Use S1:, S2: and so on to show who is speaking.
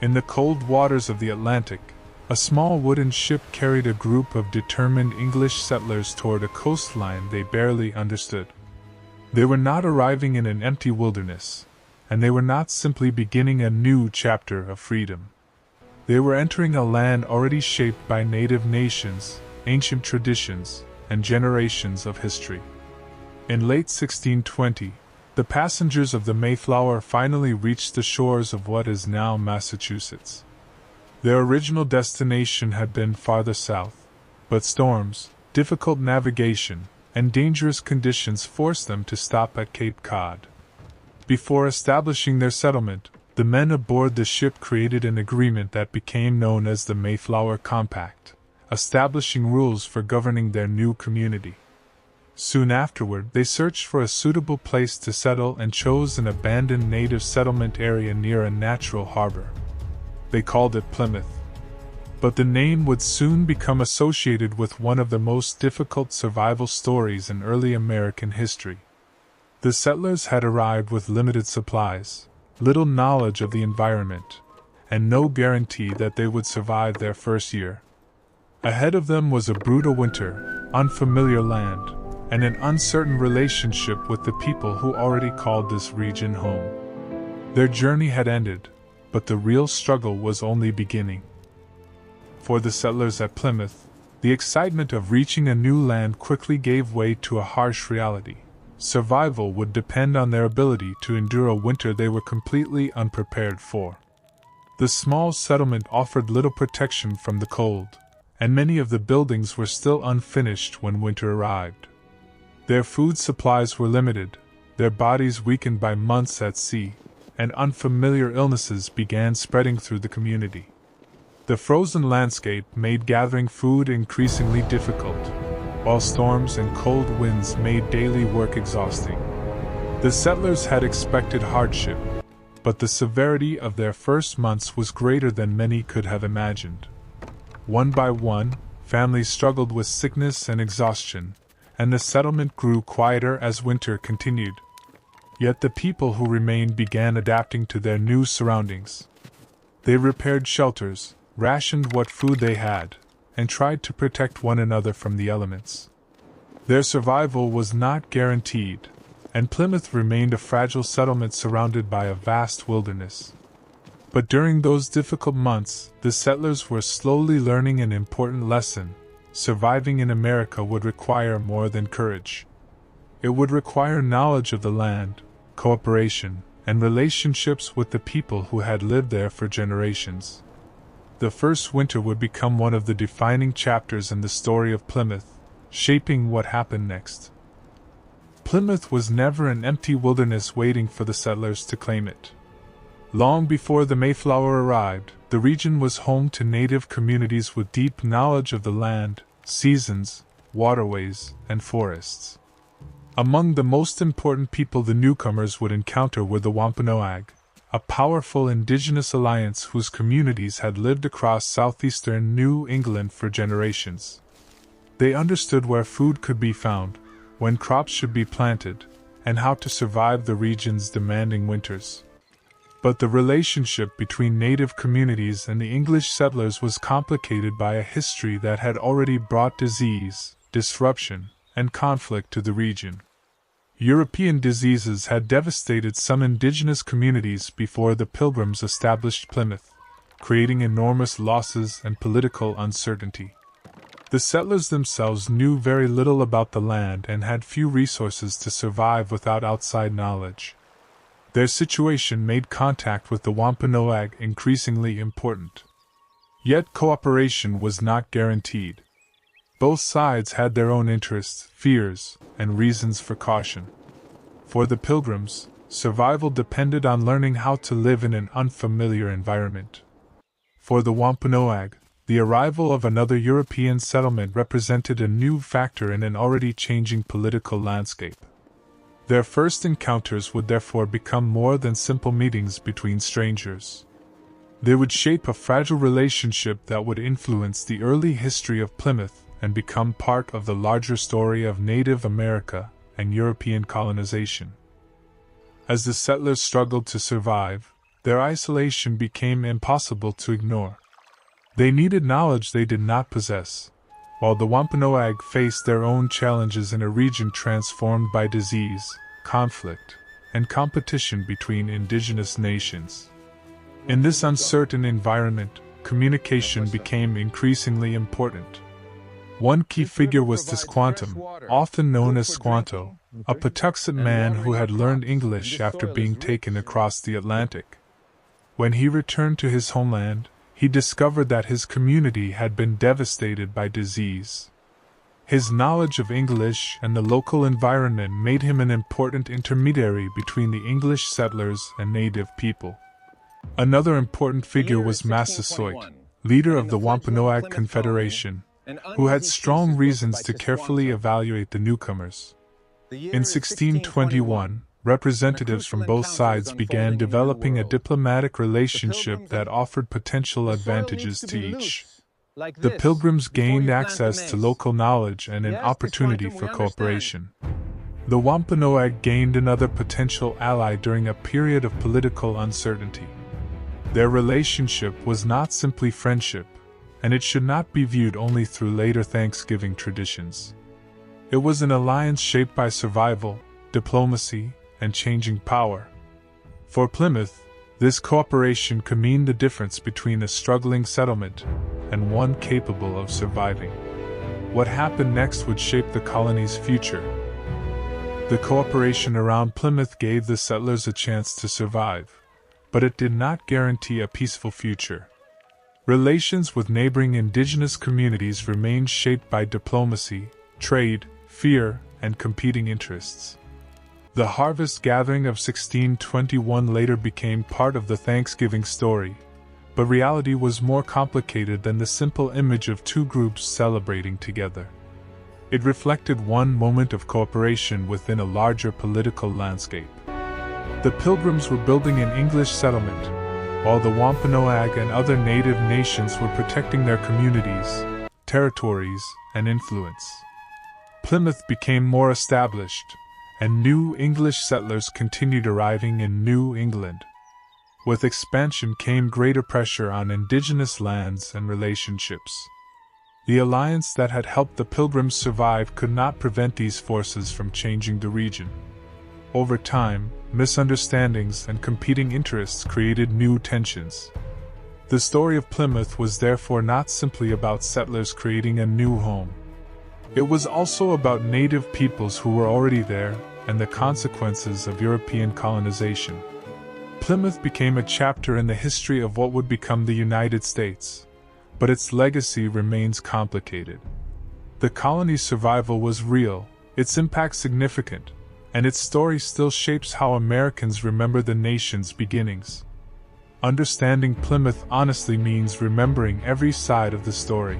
S1: In the cold waters of the Atlantic, a small wooden ship carried a group of determined English settlers toward a coastline they barely understood. They were not arriving in an empty wilderness, and they were not simply beginning a new chapter of freedom. They were entering a land already shaped by native nations, ancient traditions, and generations of history. In late 1620, the passengers of the Mayflower finally reached the shores of what is now Massachusetts. Their original destination had been farther south, but storms, difficult navigation, and dangerous conditions forced them to stop at Cape Cod. Before establishing their settlement, the men aboard the ship created an agreement that became known as the Mayflower Compact, establishing rules for governing their new community. Soon afterward, they searched for a suitable place to settle and chose an abandoned native settlement area near a natural harbor. They called it Plymouth. But the name would soon become associated with one of the most difficult survival stories in early American history. The settlers had arrived with limited supplies, little knowledge of the environment, and no guarantee that they would survive their first year. Ahead of them was a brutal winter, unfamiliar land, and an uncertain relationship with the people who already called this region home. Their journey had ended, but the real struggle was only beginning. For the settlers at Plymouth, the excitement of reaching a new land quickly gave way to a harsh reality. Survival would depend on their ability to endure a winter they were completely unprepared for. The small settlement offered little protection from the cold, and many of the buildings were still unfinished when winter arrived. Their food supplies were limited, their bodies weakened by months at sea, and unfamiliar illnesses began spreading through the community. The frozen landscape made gathering food increasingly difficult, while storms and cold winds made daily work exhausting. The settlers had expected hardship, but the severity of their first months was greater than many could have imagined. One by one, families struggled with sickness and exhaustion, and the settlement grew quieter as winter continued. Yet the people who remained began adapting to their new surroundings. They repaired shelters, rationed what food they had, and tried to protect one another from the elements. Their survival was not guaranteed, and Plymouth remained a fragile settlement surrounded by a vast wilderness. But during those difficult months, the settlers were slowly learning an important lesson. Surviving in America would require more than courage. It would require knowledge of the land, cooperation, and relationships with the people who had lived there for generations. The first winter would become one of the defining chapters in the story of Plymouth, shaping what happened next. Plymouth was never an empty wilderness waiting for the settlers to claim it. Long before the Mayflower arrived, the region was home to native communities with deep knowledge of the land, seasons, waterways, and forests. Among the most important people the newcomers would encounter were the Wampanoag, a powerful indigenous alliance whose communities had lived across southeastern New England for generations. They understood where food could be found, when crops should be planted, and how to survive the region's demanding winters. But the relationship between native communities and the English settlers was complicated by a history that had already brought disease, disruption, and conflict to the region. European diseases had devastated some indigenous communities before the Pilgrims established Plymouth, creating enormous losses and political uncertainty. The settlers themselves knew very little about the land and had few resources to survive without outside knowledge. Their situation made contact with the Wampanoag increasingly important. Yet cooperation was not guaranteed. Both sides had their own interests, fears, and reasons for caution. For the Pilgrims, survival depended on learning how to live in an unfamiliar environment. For the Wampanoag, the arrival of another European settlement represented a new factor in an already changing political landscape. Their first encounters would therefore become more than simple meetings between strangers. They would shape a fragile relationship that would influence the early history of Plymouth and become part of the larger story of Native America and European colonization. As the settlers struggled to survive, their isolation became impossible to ignore. They needed knowledge they did not possess, while the Wampanoag faced their own challenges in a region transformed by disease, conflict, and competition between indigenous nations. In this uncertain environment, communication became increasingly important. One key figure was Tisquantum, often known as Squanto, a Patuxet man who had learned English after being taken across the Atlantic. When he returned to his homeland, he discovered that his community had been devastated by disease. His knowledge of English and the local environment made him an important intermediary between the English settlers and native people. Another important figure was Massasoit, leader of the Wampanoag Confederation, who had strong reasons to carefully evaluate the newcomers. In 1621, representatives from both sides began developing a diplomatic relationship that offered potential advantages to each. The Pilgrims gained access to local knowledge and an opportunity for cooperation. The Wampanoag gained another potential ally during a period of political uncertainty. Their relationship was not simply friendship, and it should not be viewed only through later Thanksgiving traditions. It was an alliance shaped by survival, diplomacy, and changing power. For Plymouth, this cooperation could mean the difference between a struggling settlement and one capable of surviving. What happened next would shape the colony's future. The cooperation around Plymouth gave the settlers a chance to survive, but it did not guarantee a peaceful future. Relations with neighboring indigenous communities remained shaped by diplomacy, trade, fear, and competing interests. The harvest gathering of 1621 later became part of the Thanksgiving story, but reality was more complicated than the simple image of two groups celebrating together. It reflected one moment of cooperation within a larger political landscape. The Pilgrims were building an English settlement, while the Wampanoag and other native nations were protecting their communities, territories, and influence. Plymouth became more established, and new English settlers continued arriving in New England. With expansion came greater pressure on indigenous lands and relationships. The alliance that had helped the Pilgrims survive could not prevent these forces from changing the region. Over time, misunderstandings and competing interests created new tensions. The story of Plymouth was therefore not simply about settlers creating a new home. It was also about native peoples who were already there and the consequences of European colonization. Plymouth became a chapter in the history of what would become the United States, but its legacy remains complicated. The colony's survival was real, its impact significant, and its story still shapes how Americans remember the nation's beginnings. Understanding Plymouth honestly means remembering every side of the story.